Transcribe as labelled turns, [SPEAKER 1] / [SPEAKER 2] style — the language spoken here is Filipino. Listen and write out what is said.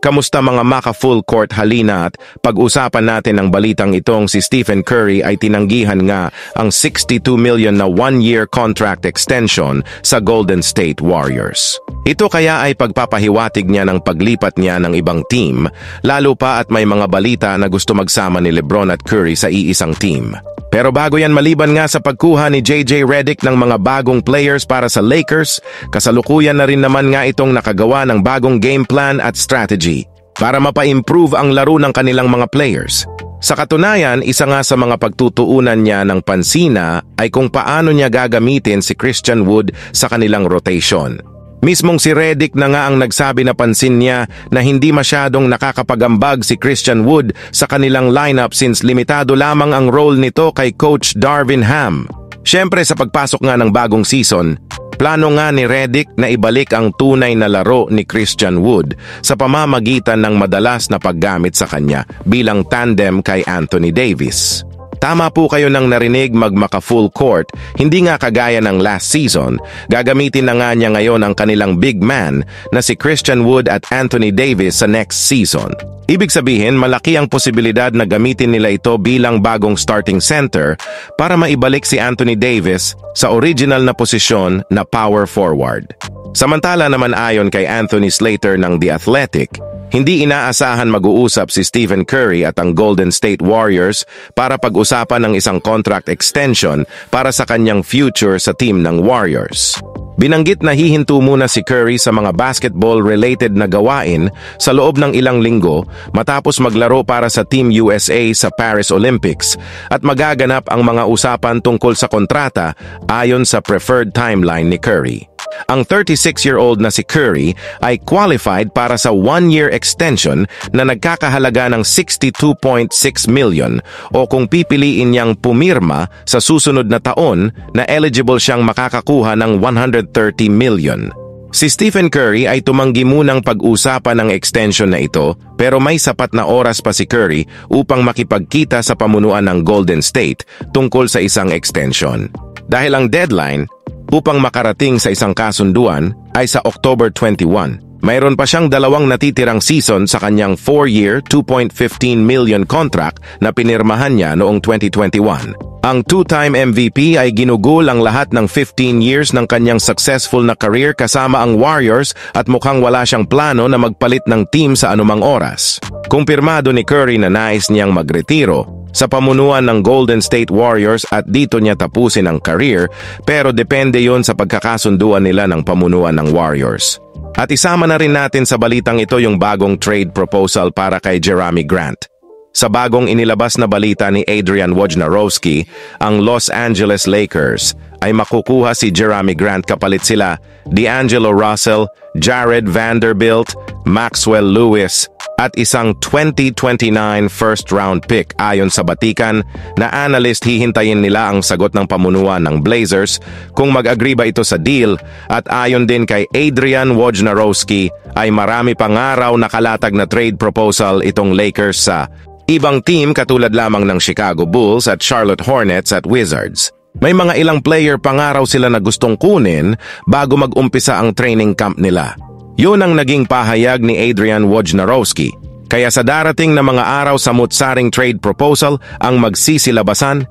[SPEAKER 1] Kamusta mga maka full court, halina at pag-usapan natin ang balitang itong si Stephen Curry ay tinanggihan nga ang 62 million na one-year contract extension sa Golden State Warriors. Ito kaya ay pagpapahiwatig niya ng paglipat niya ng ibang team, lalo pa at may mga balita na gusto magsama ni LeBron at Curry sa iisang team. Pero bago yan, maliban nga sa pagkuha ni JJ Redick ng mga bagong players para sa Lakers, kasalukuyan na rin naman nga itong nakagawa ng bagong game plan at strategy para mapa-improve ang laro ng kanilang mga players. Sa katunayan, isa nga sa mga pagtutuunan niya ng pansina ay kung paano niya gagamitin si Christian Wood sa kanilang rotation. Mismong si Redick na nga ang nagsabi na pansin niya na hindi masyadong nakakapagambag si Christian Wood sa kanilang lineup since limitado lamang ang role nito kay Coach Darvin Ham. Siyempre sa pagpasok nga ng bagong season, plano nga ni Redick na ibalik ang tunay na laro ni Christian Wood sa pamamagitan ng madalas na paggamit sa kanya bilang tandem kay Anthony Davis. Tama po kayo nang narinig magmaka full court, hindi nga kagaya ng last season, gagamitin na nga niya ngayon ang kanilang big man na si Christian Wood at Anthony Davis sa next season. Ibig sabihin, malaki ang posibilidad na gamitin nila ito bilang bagong starting center para maibalik si Anthony Davis sa original na posisyon na power forward. Samantala naman ayon kay Anthony Slater ng The Athletic, hindi inaasahan mag-uusap si Stephen Curry at ang Golden State Warriors para pag-usapan ng isang contract extension para sa kanyang future sa team ng Warriors. Binanggit na hihinto muna si Curry sa mga basketball-related na gawain sa loob ng ilang linggo matapos maglaro para sa Team USA sa Paris Olympics at magaganap ang mga usapan tungkol sa kontrata ayon sa preferred timeline ni Curry. Ang 36-year-old na si Curry ay qualified para sa one-year extension na nagkakahalaga ng 62.6 million o kung pipiliin niyang pumirma sa susunod na taon na eligible siyang makakakuha ng 130 million. Si Stephen Curry ay tumanggi munang pag-usapan ng extension na ito pero may sapat na oras pa si Curry upang makipagkita sa pamunuan ng Golden State tungkol sa isang extension. Dahil ang deadline upang makarating sa isang kasunduan ay sa October 21. Mayroon pa siyang dalawang natitirang season sa kanyang 4-year, 2.15 million contract na pinirmahan niya noong 2021. Ang two-time MVP ay ginugol ang lahat ng 15 years ng kanyang successful na career kasama ang Warriors at mukhang wala siyang plano na magpalit ng team sa anumang oras. Kumpirmado ni Curry na nais niyang magretiro sa pamunuan ng Golden State Warriors at dito niya tapusin ang career pero depende yon sa pagkakasunduan nila ng pamunuan ng Warriors. At isama na rin natin sa balitang ito yung bagong trade proposal para kay Jerami Grant. Sa bagong inilabas na balita ni Adrian Wojnarowski, ang Los Angeles Lakers ay makukuha si Jerami Grant kapalit sila D'Angelo Russell, Jared Vanderbilt, Maxwell Lewis at isang 2029 first-round pick. Ayon sa batikan na analyst, hihintayin nila ang sagot ng pamunuan ng Blazers kung mag-agree ba ito sa deal at ayon din kay Adrian Wojnarowski ay marami pang araw nakalatag na trade proposal itong Lakers sa ibang team katulad lamang ng Chicago Bulls at Charlotte Hornets at Wizards. May mga ilang player pangaraw sila na gustong kunin bago mag-umpisa ang training camp nila. Yun ang naging pahayag ni Adrian Wojnarowski. Kaya sa darating na mga araw sa mutsaring trade proposal ang magsisilabasan